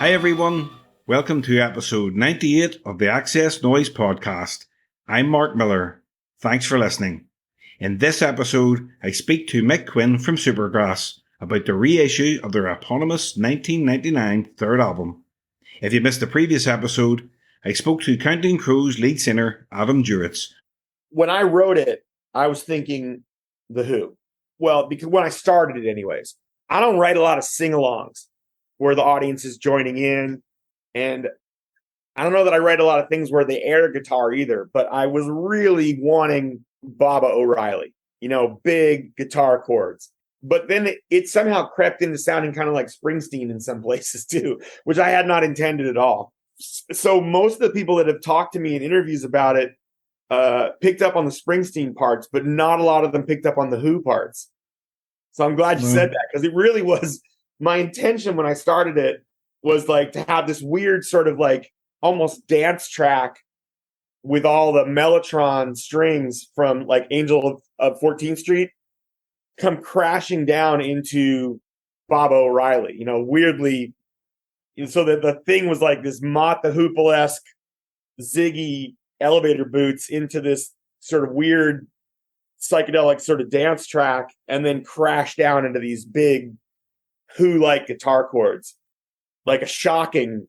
Hi everyone, welcome to episode 98 of the XS Noize Podcast. I'm Mark Millar. Thanks for listening. In this episode, I speak to Mick Quinn from Supergrass about the reissue of their eponymous 1999 third album. If you missed the previous episode, I spoke to Counting Crows lead singer Adam Duritz. When I wrote it, I was thinking The Who. Well, because when I started it anyways, I don't write a lot of sing-alongs where the audience is joining in. And I don't know that I write a lot of things where they air guitar either, but I was really wanting Baba O'Reilly, big guitar chords. But then it somehow crept into sounding kind of like Springsteen in some places too, which I had not intended at all. So most of the people that have talked to me in interviews about it picked up on the Springsteen parts, but not a lot of them picked up on the Who parts. So I'm glad you said that, because it really was my intention when I started it was like to have this weird sort of like almost dance track with all the Mellotron strings from like Angel of 14th Street come crashing down into Bob O'Reilly, weirdly. So that the thing was like this Mott the Hoople-esque Ziggy elevator boots into this sort of weird psychedelic sort of dance track, and then crash down into these big Who-like guitar chords. Like a shocking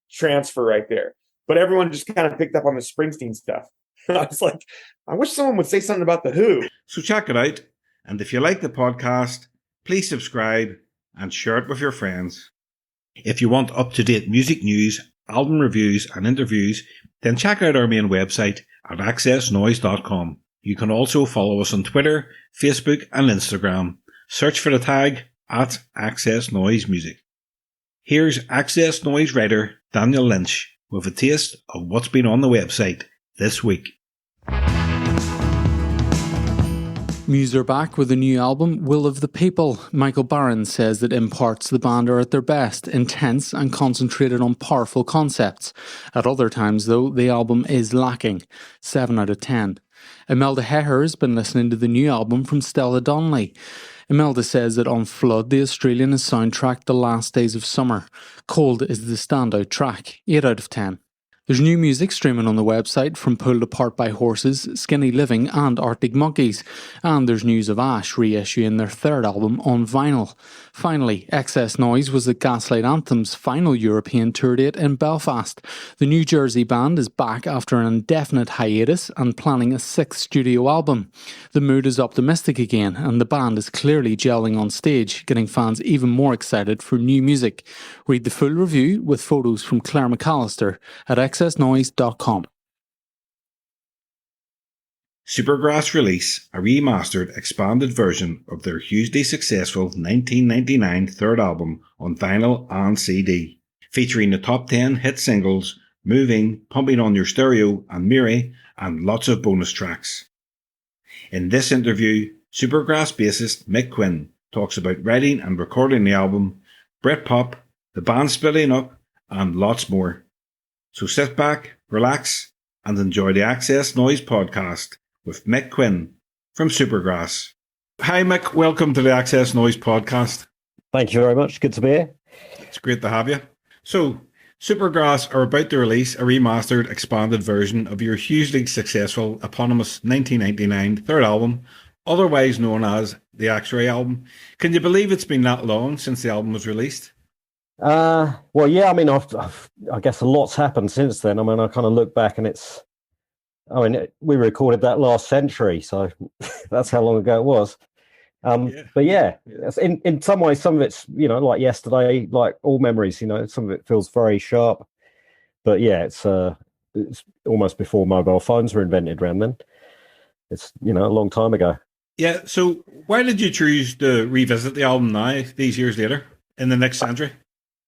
transfer right there. But everyone just kind of picked up on the Springsteen stuff. I was like, I wish someone would say something about the Who. So check it out. And if you like the podcast, please subscribe and share it with your friends. If you want up-to-date music news, album reviews and interviews, then check out our main website at xsnoize.com. You can also follow us on Twitter, Facebook and Instagram. Search for the tag at XS Noize Music. Here's XS Noize writer Daniel Lynch with a taste of what's been on the website this week. Muse are back with a new album, Will of the People. Michael Barron says that in parts the band are at their best, intense and concentrated on powerful concepts. At other times, though, the album is lacking. 7 out of 10. Imelda Heher has been listening to the new album from Stella Donnelly. Imelda says that on Flood, the Australian has soundtracked The Last Days of Summer. Cold is the standout track, 8 out of 10. There's new music streaming on the website from Pulled Apart by Horses, Skinny Living and Arctic Monkeys. And there's news of Ash reissuing their third album on vinyl. Finally, XS Noize was at Gaslight Anthem's final European tour date in Belfast. The New Jersey band is back after an indefinite hiatus and planning a 6th studio album. The mood is optimistic again, and the band is clearly gelling on stage, getting fans even more excited for new music. Read the full review with photos from Claire McAllister at xsnoize.com. Supergrass release a remastered, expanded version of their hugely successful 1999 third album on vinyl and CD, featuring the top 10 hit singles Moving, Pumping on Your Stereo and Miri, and lots of bonus tracks. In this interview, Supergrass bassist Mick Quinn talks about writing and recording the album, Britpop, the band splitting up, and lots more. So sit back, relax, and enjoy the XS Noize Podcast with Mick Quinn from Supergrass. Hi Mick, welcome to the XS Noize Podcast. Thank you very much, good to be here. It's great to have you. So, Supergrass are about to release a remastered, expanded version of your hugely successful eponymous 1999 third album, otherwise known as the X-Ray album. Can you believe it's been that long since the album was released? Well, yeah, I mean, I guess a lot's happened since then. I mean, I kind of look back and we recorded that last century, so that's how long ago it was. But yeah, in some ways, some of it's, like yesterday, like all memories, some of it feels very sharp. But yeah, it's almost before mobile phones were invented around then. It's, a long time ago. Yeah, so why did you choose to revisit the album now, these years later, in the next century?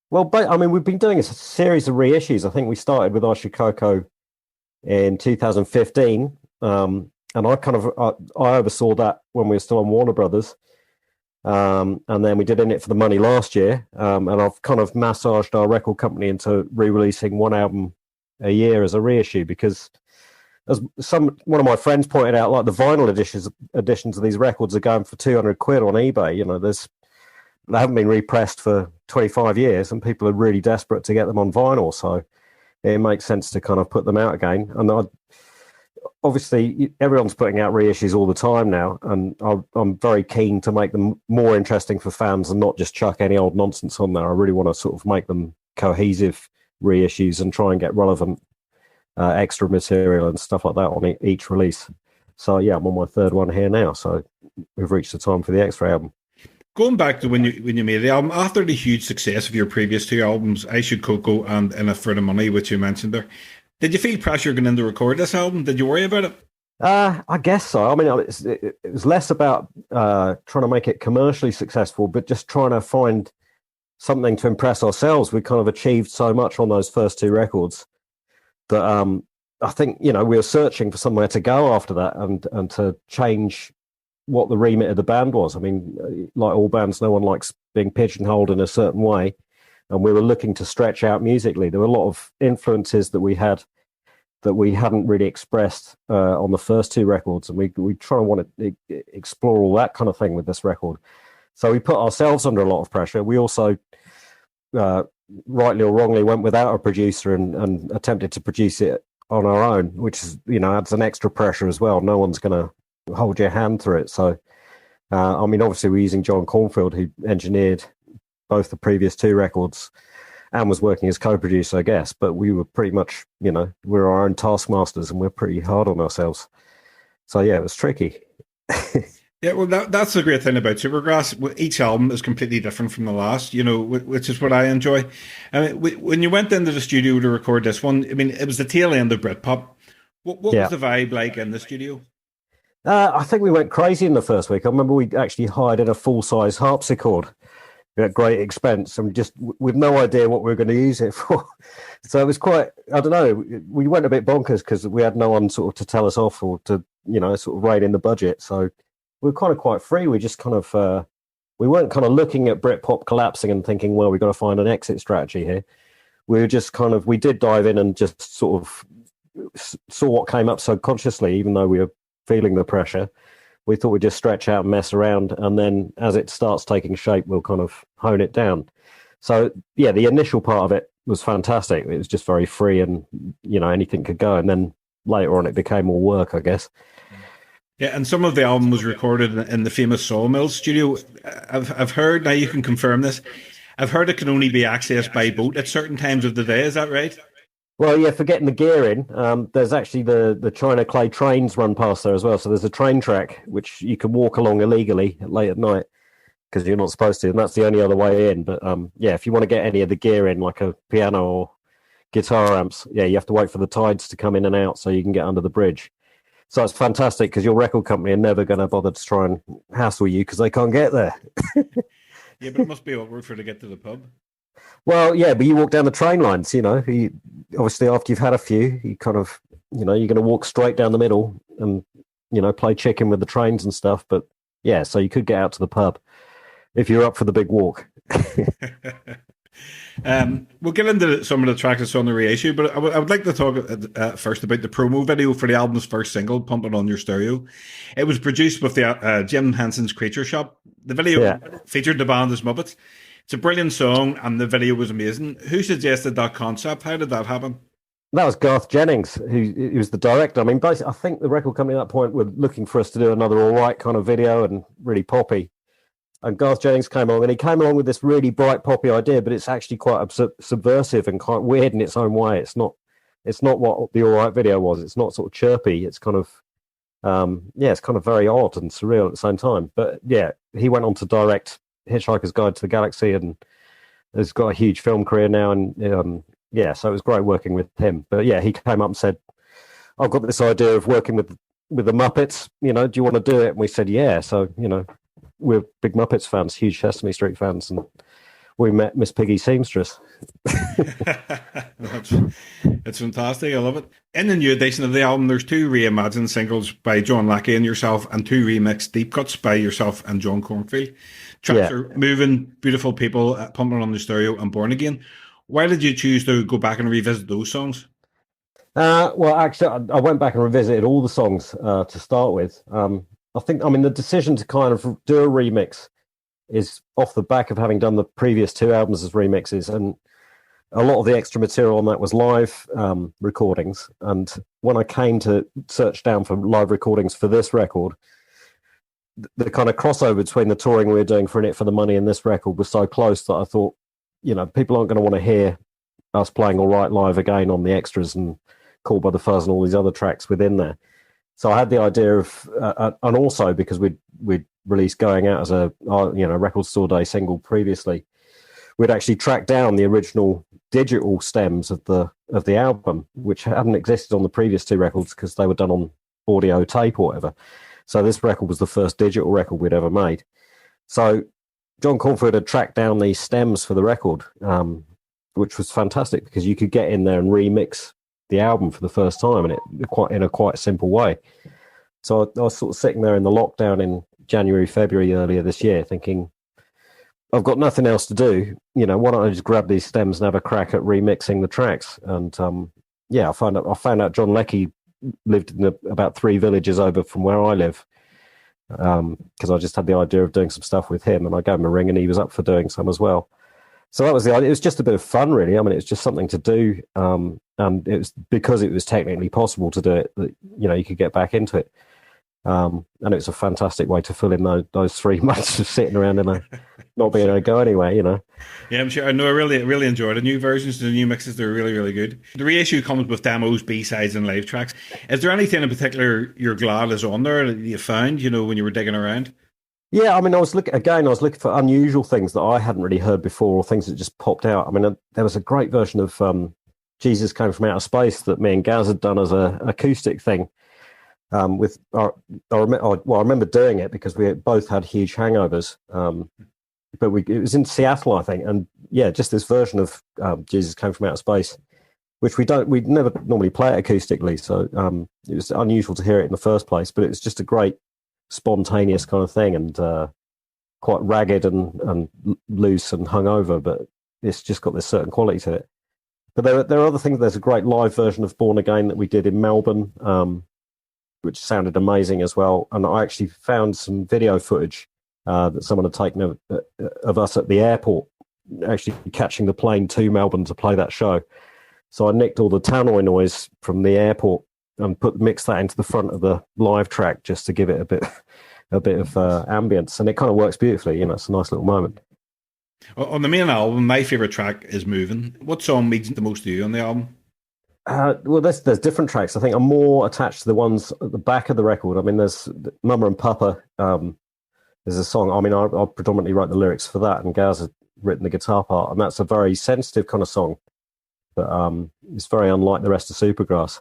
Well, I mean, we've been doing a series of reissues. I think we started with Ashikoko in 2015, and I oversaw that when we were still on Warner Brothers, and then we did In It for the Money last year, and I've kind of massaged our record company into re-releasing one album a year as a reissue, because as one of my friends pointed out, like the vinyl editions of these records are going for 200 quid on eBay. they haven't been repressed for 25 years, and people are really desperate to get them on vinyl. So it makes sense to kind of put them out again. And obviously, everyone's putting out reissues all the time now, and I'm very keen to make them more interesting for fans and not just chuck any old nonsense on there. I really want to sort of make them cohesive reissues and try and get relevant extra material and stuff like that on each release. So yeah, I'm on my third one here now. So we've reached the time for the X-Ray album. Going back to when you made the album, after the huge success of your previous two albums, I Should Coco and In It For The Money, which you mentioned there, did you feel pressure going in to record this album? Did you worry about it? I guess so. I mean, it was less about trying to make it commercially successful, but just trying to find something to impress ourselves. We kind of achieved so much on those first two records that I think, we were searching for somewhere to go after that and to change what the remit of the band was. I mean, like all bands, no one likes being pigeonholed in a certain way. And we were looking to stretch out musically. There were a lot of influences that we had that we hadn't really expressed on the first two records. And we try to want to explore all that kind of thing with this record. So we put ourselves under a lot of pressure. We also, rightly or wrongly, went without a producer and attempted to produce it on our own, which is, adds an extra pressure as well. No one's going to hold your hand through it. So, I mean, obviously we're using John Cornfield, who engineered both the previous two records and was working as co-producer, I guess. But we were pretty much, we're our own taskmasters and we're pretty hard on ourselves. So, yeah, it was tricky. Yeah, well, that's the great thing about Supergrass. Each album is completely different from the last, which is what I enjoy. I mean, when you went into the studio to record this one, I mean, it was the tail end of Britpop. What was the vibe like in the studio? I think we went crazy in the first week. I remember we actually hired in a full-size harpsichord at great expense, and just with no idea what we were going to use it for. So it was quite, I don't know, we went a bit bonkers because we had no one sort of to tell us off or to, sort of rein in the budget. So we were kind of quite free. We just kind of, we weren't kind of looking at Britpop collapsing and thinking, well, we've got to find an exit strategy here. We were just kind of, we did dive in and just sort of saw what came up subconsciously, even though we were feeling the pressure. We thought we'd just stretch out and mess around, and then as it starts taking shape, we'll kind of hone it down. So yeah, the initial part of it was fantastic. It was just very free, and anything could go. And then later on, it became more work, I guess. Yeah, and some of the album was recorded in the famous Sawmill studio. I've heard, now you can confirm this, I've heard it can only be accessed by boat at certain times of the day. Is that right? Well, yeah, for getting the gear in, there's actually the China Clay trains run past there as well. So there's a train track, which you can walk along illegally late at night because you're not supposed to. And that's the only other way in. But yeah, if you want to get any of the gear in, like a piano or guitar amps, yeah, you have to wait for the tides to come in and out so you can get under the bridge. So it's fantastic because your record company are never going to bother to try and hassle you because they can't get there. Yeah, but it must be awkward for to get to the pub. Well, yeah, but you walk down the train lines, obviously after you've had a few, you kind of, you're going to walk straight down the middle and, play chicken with the trains and stuff. But yeah, so you could get out to the pub if you're up for the big walk. We'll get into some of the tracks that's on the reissue, but I would like to talk first about the promo video for the album's first single, Pump It On Your Stereo. It was produced with the Jim Henson's Creature Shop. The video featured the band as Muppets. It's a brilliant song, and the video was amazing. Who suggested that concept? How did that happen? That was Garth Jennings, who was the director. I mean, basically, I think the record company at that point were looking for us to do another all right kind of video and really poppy. And Garth Jennings came along, and he came along with this really bright poppy idea, but it's actually quite subversive and quite weird in its own way. It's not what the all right video was. It's not sort of chirpy. It's kind of, it's kind of very odd and surreal at the same time. But yeah, he went on to direct Hitchhiker's Guide to the Galaxy and has got a huge film career now. And so it was great working with him. But yeah, he came up and said, I've got this idea of working with the Muppets, do you want to do it? And we said, yeah. So, we're big Muppets fans, huge Sesame Street fans, and we met Miss Piggy Seamstress. It's fantastic. I love it. In the new edition of the album, there's 2 reimagined singles by John Lackey and yourself, and 2 remixed deep cuts by yourself and John Cornfield. Tracks are Moving, Beautiful People, Pumping on the Stereo, and Born Again. Why did you choose to go back and revisit those songs? Well, actually, I went back and revisited all the songs to start with. I think, the decision to kind of do a remix is off the back of having done the previous 2 albums as remixes, and a lot of the extra material on that was live recordings. And when I came to search down for live recordings for this record, the kind of crossover between the touring we were doing for In It for the Money and this record was so close that I thought, people aren't going to want to hear us playing All Right Live again on the extras and Called by the Fuzz and all these other tracks within there. So I had the idea of, and also because we'd released Going Out as a record store day single previously, we'd actually tracked down the original digital stems of the album, which hadn't existed on the previous 2 records because they were done on audio tape or whatever. So this record was the first digital record we'd ever made. So John Cornfield had tracked down these stems for the record, which was fantastic because you could get in there and remix the album for the first time, and in a quite simple way. So I was sort of sitting there in the lockdown in January, February earlier this year thinking, I've got nothing else to do. Why don't I just grab these stems and have a crack at remixing the tracks? And I found out John Leckie lived in about 3 villages over from where I live, because I just had the idea of doing some stuff with him, and I gave him a ring and he was up for doing some as well. So that was the idea. It was just a bit of fun, really. I mean, it was just something to do, and it was because it was technically possible to do it that you could get back into it, and it was a fantastic way to fill in those 3 months of sitting around and not being able to go anywhere. Yeah, I'm sure. I know. I really enjoyed the new versions, the new mixes. They're really, really good. The reissue comes with demos, B-sides, and live tracks. Is there anything in particular you're glad is on there that you found? When you were digging around. Yeah, I mean, I was looking for unusual things that I hadn't really heard before, or things that just popped out. I mean, there was a great version of Jesus Came From Outer Space that me and Gaz had done as an acoustic thing. I remember doing it because we both had huge hangovers. But it was in Seattle, I think, and just this version of Jesus Came From Outer Space, which we'd never normally play it acoustically, so it was unusual to hear it in the first place. But it was just a great spontaneous kind of thing, and quite ragged and loose and hungover, but it's just got this certain quality to it. But there are other things. There's a great live version of Born Again that we did in Melbourne, which sounded amazing as well. And I actually found some video footage that someone had taken of us at the airport, actually catching the plane to Melbourne to play that show. So I nicked all the tannoy noise from the airport and mixed that into the front of the live track just to give it a bit of ambience, and it kind of works beautifully. It's a nice little moment. On the main album, my favorite track is Moving. What song means the most to you on the album? Well, there's different tracks. I think I'm more attached to the ones at the back of the record. I mean, there's Mama and Papa. There's a song. I mean, I predominantly wrote the lyrics for that, and Gaz had written the guitar part, and that's a very sensitive kind of song. But it's very unlike the rest of Supergrass.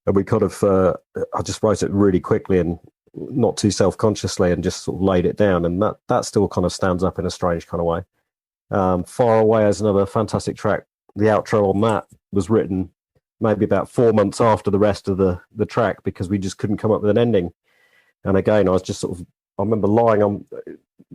And we kind of, I just wrote it really quickly and not too self-consciously, and just sort of laid it down. And that still kind of stands up in a strange kind of way. Far Away is another fantastic track. The outro on that was written maybe about 4 months after the rest of the track, because we just couldn't come up with an ending. And again, I was just sort of, I remember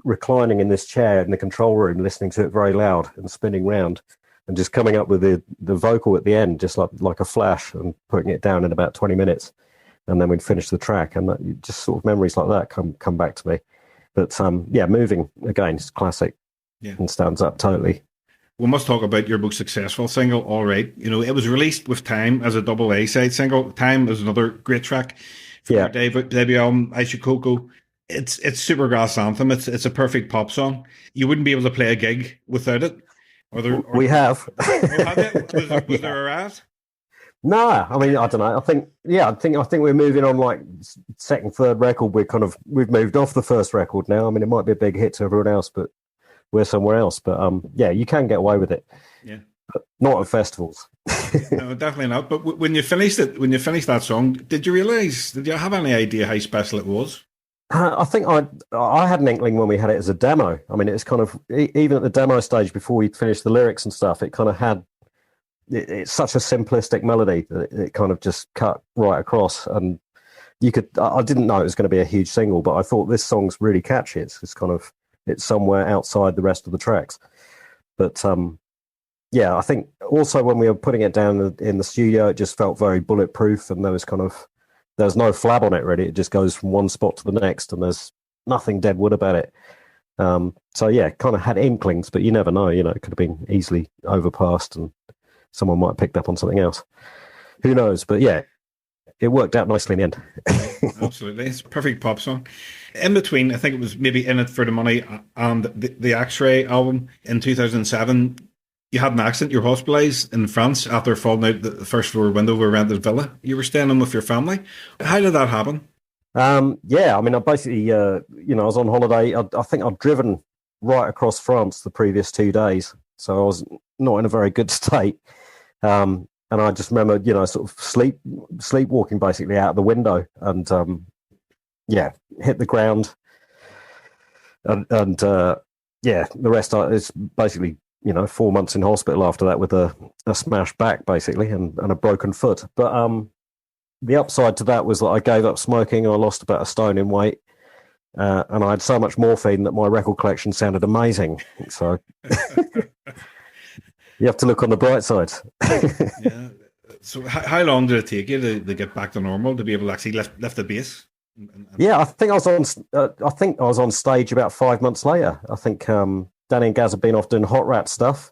reclining in this chair in the control room, listening to it very loud and spinning round, and just coming up with the vocal at the end, just like a flash, and putting it down in about 20 minutes. And then we'd finish the track, and just sort of memories like that come back to me. But Moving, again, is classic, and stands up totally. We must talk about your most successful single, All Right. It was released with Time as a double A-side single. Time is another great track from your debut album, Coco. It's Supergrass anthem. It's a perfect pop song. You wouldn't be able to play a gig without it. We have. Was there a rat? No, I mean, I don't know. I think we're moving on, like second, third record. We've moved off the first record now. I mean, it might be a big hit to everyone else, but we're somewhere else. But you can get away with it. Yeah, but not at festivals. No, definitely not. But when you finished that song, did you have any idea how special it was? I think I had an inkling when we had it as a demo. I mean, it's kind of, even at the demo stage before we finished the lyrics and stuff, it kind of had, it's such a simplistic melody that it kind of just cut right across. And I didn't know it was going to be a huge single, but I thought this song's really catchy. It's somewhere outside the rest of the tracks. But I think also when we were putting it down in the studio, it just felt very bulletproof, and there's no flab on it, really. It just goes from one spot to the next, and there's nothing dead wood about it. So yeah, kind of had inklings, but you never know. You know, it could have been easily overpassed, and someone might have picked up on something else. Who knows? But yeah, it worked out nicely in the end. Absolutely, it's a perfect pop song. In between, I think it was maybe In It for the Money and the X-Ray album in 2007. You had an accident. You were hospitalised in France after falling out the first floor window of a rented villa you were staying in with your family. How did that happen? Yeah, I mean, I basically, I was on holiday. I think I'd driven right across France the previous 2 days, so I was not in a very good state. And I just remember, sort of sleepwalking basically out of the window, and hit the ground, and the rest is basically 4 months in hospital after that with a smashed back basically and a broken foot. But the upside to that was that I gave up smoking. I lost about 1 stone in weight, and I had so much morphine that my record collection sounded amazing. So you have to look on the bright side. Yeah. So how long did it take you to get back to normal, to be able to actually lift the bass? Yeah, I think I was on stage about 5 months later. I think Danny and Gaz had been off doing hot rap stuff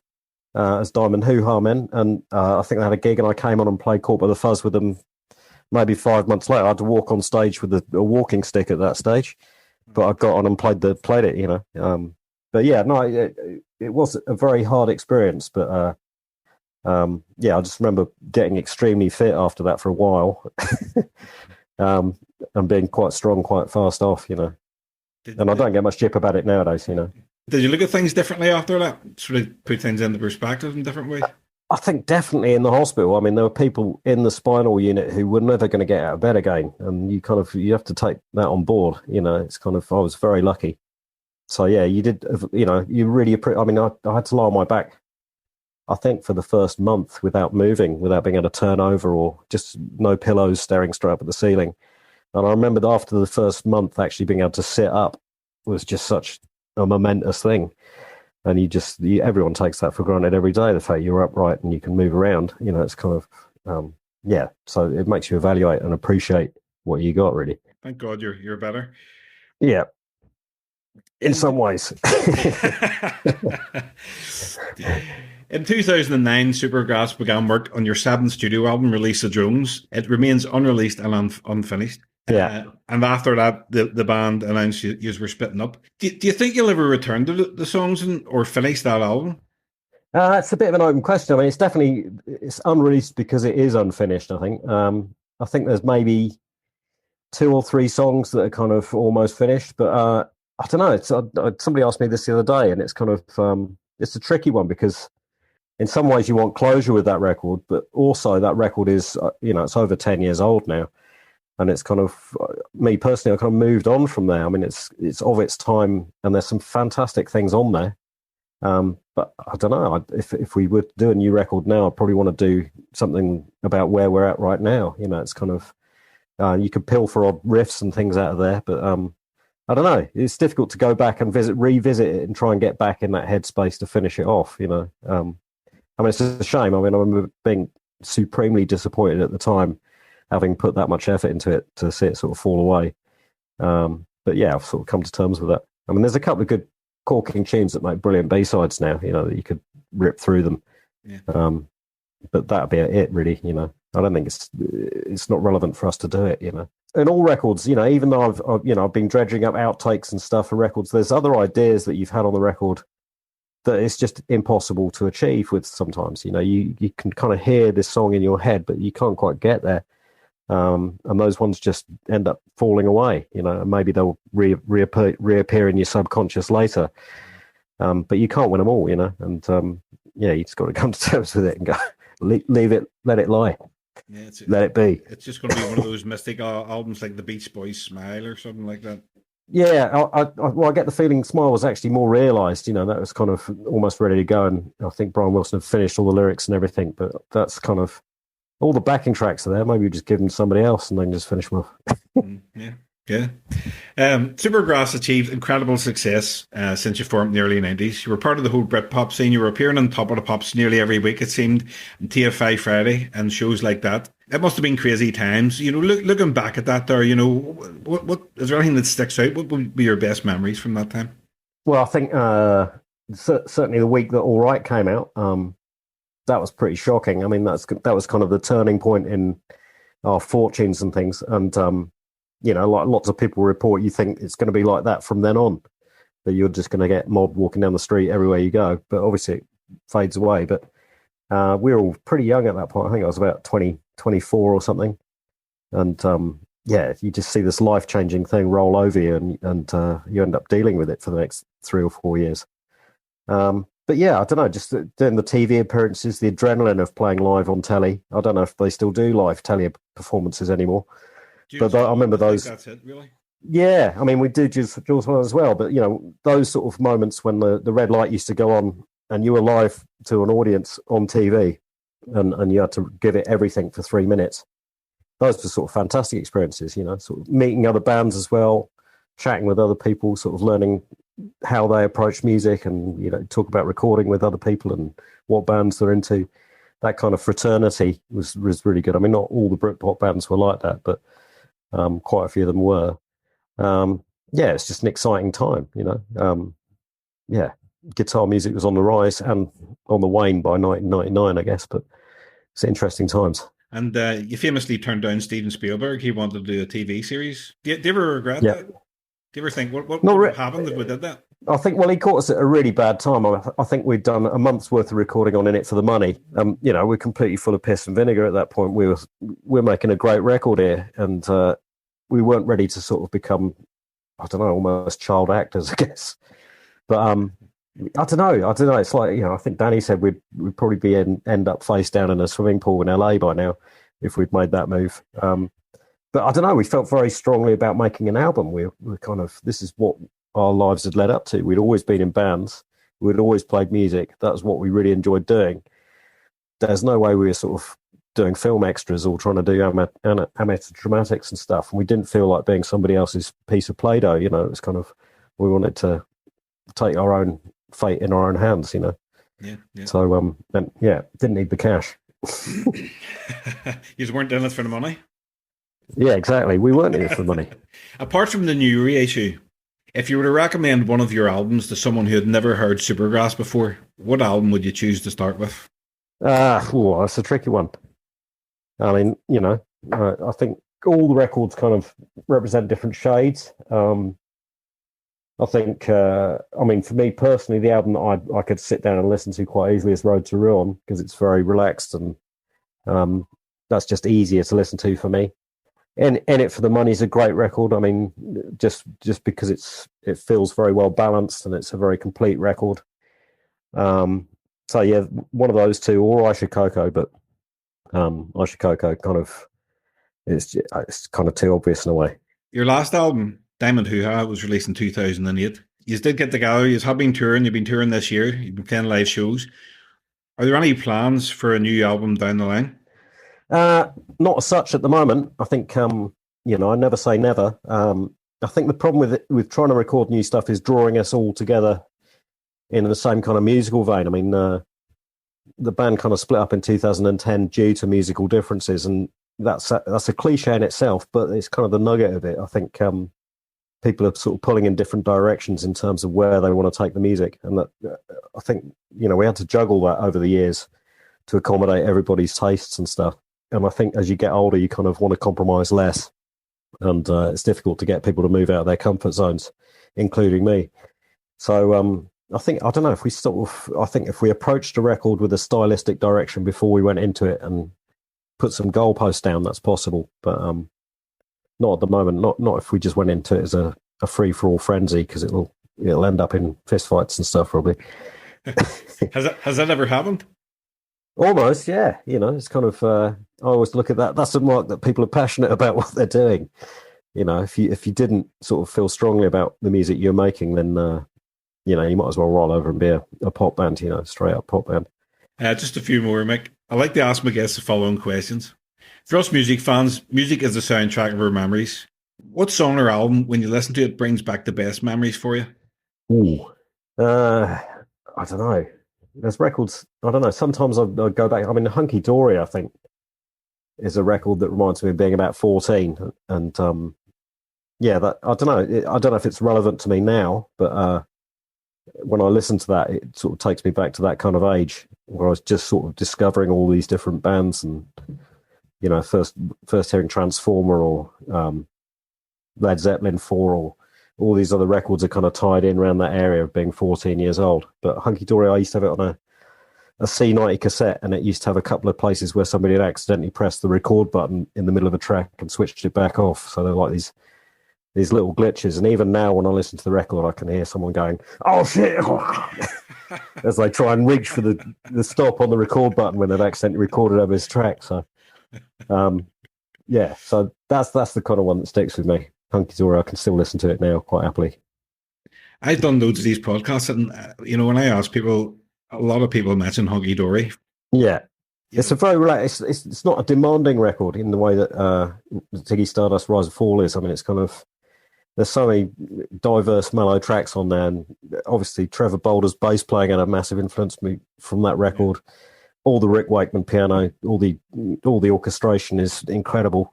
as Diamond Hoo Ha Men, and I think they had a gig, and I came on and played Caught by the Fuzz with them. Maybe 5 months later, I had to walk on stage with a walking stick at that stage, but I got on and played it. But yeah, no, it was a very hard experience. But I just remember getting extremely fit after that for a while, and being quite strong, quite fast off. And I don't get much jip about it nowadays. Did you look at things differently after that? Sort of put things into perspective in different ways? I think definitely in the hospital. I mean, there were people in the spinal unit who were never going to get out of bed again, and you have to take that on board. It's kind of, I was very lucky. So yeah, you did. You really. I mean, I had to lie on my back, I think, for the first month without moving, without being able to turn over, or just no pillows, staring straight up at the ceiling. And I remember that after the first month, actually being able to sit up was just such a momentous thing. And everyone takes that for granted every day, the fact you're upright and you can move around. It's kind of, so it makes you evaluate and appreciate what you got, really. Thank God you're better. Yeah. In some ways. In 2009, Supergrass began work on your 7th studio album, Release the Drones. It remains unreleased and unfinished. Yeah. And after that, the band announced you were splitting up. Do you think you'll ever return to the songs or finish that album? It's a bit of an open question. I mean, it's unreleased because it is unfinished, I think. I think there's maybe 2 or 3 songs that are kind of almost finished, but I don't know. Somebody asked me this the other day, and it's kind of it's a tricky one, because in some ways you want closure with that record, but also that record is it's over 10 years old now. And it's kind of, me personally, I kind of moved on from there. I mean, it's of its time, and there's some fantastic things on there. But I don't know, if we were to do a new record now, I'd probably want to do something about where we're at right now. It's kind of, you could pilfer odd riffs and things out of there, but I don't know. It's difficult to go back and revisit it and try and get back in that headspace to finish it off. I mean, it's a shame. I mean, I remember being supremely disappointed at the time, having put that much effort into it, to see it sort of fall away. But yeah, I've sort of come to terms with that. I mean, there's a couple of good corking tunes that make brilliant B-sides now, that you could rip through them. Yeah. But that'd be it, really. I don't think it's not relevant for us to do it. In all records, even though I've been dredging up outtakes and stuff for records, there's other ideas that you've had on the record that it's just impossible to achieve with sometimes. You can kind of hear this song in your head, but you can't quite get there. And those ones just end up falling away, and maybe they'll reappear in your subconscious later. But you can't win them all, and you just got to come to terms with it and go, leave it, let it lie. Yeah, let it be. It's just going to be one of those mystic albums like the Beach Boys' Smile or something like that. Yeah, I get the feeling Smile was actually more realised. That was kind of almost ready to go, and I think Brian Wilson had finished all the lyrics and everything. But that's kind of, all the backing tracks are there. Maybe we just give them to somebody else and then just finish them off. Yeah. Supergrass achieved incredible success since you formed in the early 90s. You were part of the whole Britpop scene. You were appearing on Top of the Pops nearly every week, it seemed, on TFI Friday and shows like that. It must have been crazy times. Looking back at that there, what is there anything that sticks out? What would be your best memories from that time? Well, I think certainly the week that All Right came out, that was pretty shocking. I mean, that was kind of the turning point in our fortunes and things. And like lots of people report, you think it's going to be like that from then on, that you're just going to get mobbed walking down the street everywhere you go. But obviously it fades away. But we were all pretty young at that point. I think I was about 20, 24 or something. And you just see this life-changing thing roll over you, and you end up dealing with it for the next 3 or 4 years. But yeah, I don't know, just doing the TV appearances, the adrenaline of playing live on telly. I don't know if they still do live telly performances anymore. But I remember those. That's it, really? Yeah, I mean, we do Jules one as well. But, those sort of moments when the red light used to go on and you were live to an audience on TV and you had to give it everything for 3 minutes. Those were sort of fantastic experiences, sort of meeting other bands as well, chatting with other people, sort of learning how they approach music and, talk about recording with other people and what bands they're into. That kind of fraternity was really good. I mean, not all the Britpop bands were like that, but quite a few of them were. It's just an exciting time, guitar music was on the rise and on the wane by 1999, I guess, but it's interesting times. And you famously turned down Steven Spielberg. He wanted to do a TV series. Do you ever regret that? Do you ever think, what happened if we did that? I think, well, he caught us at a really bad time. I think we'd done a month's worth of recording on In It for the Money. We're completely full of piss and vinegar at that point. We're making a great record here, and we weren't ready to sort of become, I don't know, almost child actors, I guess. But I don't know. It's like, I think Danny said we'd probably be end up face down in a swimming pool in LA by now if we'd made that move. But I don't know. We felt very strongly about making an album. We're kind of, this is what our lives had led up to. We'd always been in bands. We'd always played music. That was what we really enjoyed doing. There's no way we were sort of doing film extras or trying to do amateur dramatics and stuff. And we didn't feel like being somebody else's piece of Play-Doh. It was kind of, we wanted to take our own fate in our own hands. Yeah. So didn't need the cash. You weren't doing it for the money. Yeah, exactly. We weren't in it for money. Apart from the new reissue, if you were to recommend one of your albums to someone who had never heard Supergrass before, what album would you choose to start with? That's a tricky one. I mean, I think all the records kind of represent different shades. I think, for me personally, the album that I could sit down and listen to quite easily is Road to Ruin, because it's very relaxed and that's just easier to listen to for me. In It for the Money is a great record. I mean, just because it feels very well balanced and it's a very complete record. One of those two, or Aisha Coco, but Aisha Coco kind of it's kind of too obvious in a way. Your last album, Diamond Hoo Ha, was released in 2008. You did get together. You have been touring. You've been touring this year. You've been playing live shows. Are there any plans for a new album down the line? Not as such at the moment. I think, I never say never. I think the problem with trying to record new stuff is drawing us all together in the same kind of musical vein. I mean, the band kind of split up in 2010 due to musical differences, and that's a cliche in itself, but it's kind of the nugget of it. I think people are sort of pulling in different directions in terms of where they want to take the music, and that I think we had to juggle that over the years to accommodate everybody's tastes and stuff. And I think as you get older, you kind of want to compromise less, and it's difficult to get people to move out of their comfort zones, including me. So I don't know if we approached a record with a stylistic direction before we went into it and put some goalposts down, that's possible. But not at the moment. Not if we just went into it as a free for all frenzy, because it'll end up in fistfights and stuff probably. Has that ever happened? Almost, yeah. It's kind of. I always look at that. That's a mark that people are passionate about what they're doing. If you didn't sort of feel strongly about the music you're making, then you might as well roll over and be a pop band. Straight up pop band. Just a few more, Mick. I like to ask my guests the following questions. For us music fans, music is the soundtrack of our memories. What song or album, when you listen to it, brings back the best memories for you? Ooh, I don't know. There's records, I don't know, sometimes I go back. I mean, Hunky Dory, I think, is a record that reminds me of being about 14. And that, I don't know if it's relevant to me now, but when I listen to that, it sort of takes me back to that kind of age where I was just sort of discovering all these different bands, and first hearing Transformer or Led Zeppelin 4 or all these other records are kind of tied in around that area of being 14 years old. But Hunky Dory, I used to have it on a C90 cassette, and it used to have a couple of places where somebody had accidentally pressed the record button in the middle of a track and switched it back off. So they're like these little glitches. And even now when I listen to the record, I can hear someone going, "Oh shit," as they try and reach for the stop on the record button when they've accidentally recorded over this track. So yeah, so that's the kind of one that sticks with me. Hunky Dory, I can still listen to it now quite happily. I've done loads of these podcasts, and when I ask people, a lot of people mention Hunky Dory. Yeah, it's a very it's not a demanding record in the way that Ziggy Stardust Rise and Fall is. I mean, it's kind of, there's so many diverse mellow tracks on there, and obviously Trevor Boulder's bass playing had a massive influence from that record. Yeah. All the Rick Wakeman piano, all the orchestration is incredible.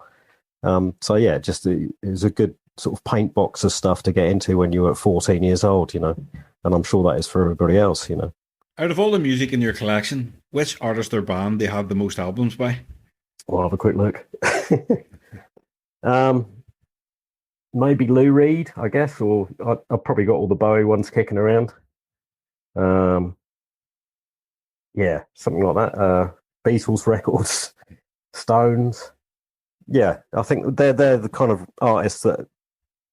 So yeah, just it was a good sort of paint box of stuff to get into when you were 14 years old, and I'm sure that is for everybody else, Out of all the music in your collection, which artist or band do you have the most albums by? I'll have a quick look. Maybe Lou Reed, I guess, or I've probably got all the Bowie ones kicking around. Yeah, something like that. Beatles records, Stones. Yeah, I think they're the kind of artists that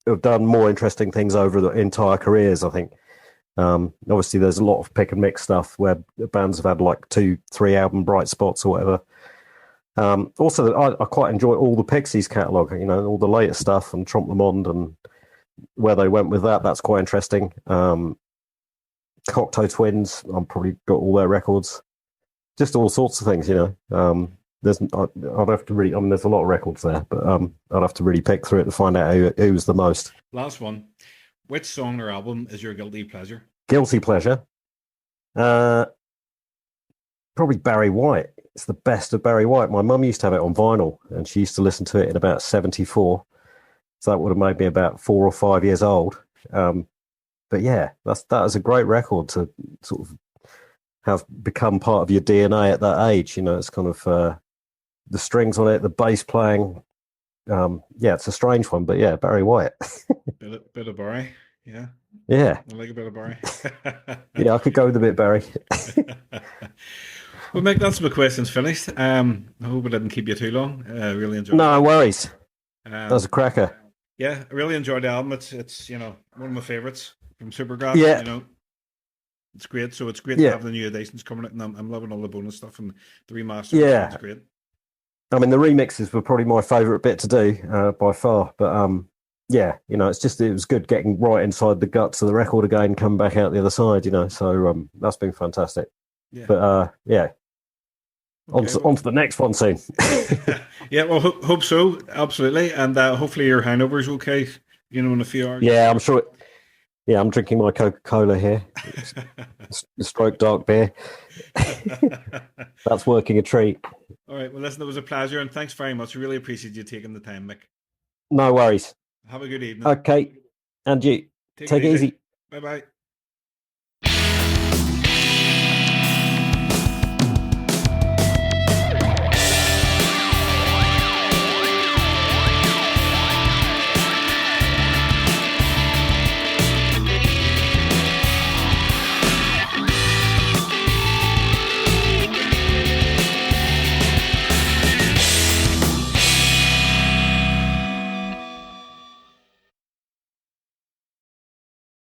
have done more interesting things over the entire careers, I think. Obviously, there's a lot of pick and mix stuff where bands have had like 2-3 album bright spots or whatever. Also, I quite enjoy all the Pixies catalogue, all the latest stuff and Trompe le Monde and where they went with that. That's quite interesting. Cocteau Twins, I've probably got all their records. Just all sorts of things, I'd have to really, there's a lot of records there, but I'd have to really pick through it to find out who was the most. Last one. Which song or album is your guilty pleasure? Guilty pleasure? Probably Barry White. It's the best of Barry White. My mum used to have it on vinyl, and she used to listen to it in about 74. So that would have made me about 4 or 5 years old. But yeah, that is a great record to sort of have become part of your DNA at that age. It's kind of the strings on it, the bass playing. Yeah, it's a strange one, but yeah, Barry White. bit of Barry, yeah. Yeah. I like a bit of Barry. Yeah, I could go with a bit Barry. Well, Mick, that's my questions finished. I hope I didn't keep you too long. I really enjoyed it. No worries. That was a cracker. Yeah, I really enjoyed the album. It's one of my favourites from Supergrass. Yeah. It's great. So it's great to have the new editions coming out, and I'm loving all the bonus stuff and the remastered. Yeah. It's great. I mean, the remixes were probably my favourite bit to do by far. But yeah, it was good getting right inside the guts of the record again, come back out the other side, So that's been fantastic. Yeah. But yeah. Okay, on to the next one soon. Yeah, well, hope so. Absolutely. And hopefully your hangover's okay, in a few hours. Yeah, I'm sure. Yeah, I'm drinking my Coca-Cola here. Stroke dark beer. That's working a treat. All right. Well, listen, it was a pleasure, and thanks very much. I really appreciate you taking the time, Mick. No worries. Have a good evening. Okay. And you. Take it easy. Bye-bye.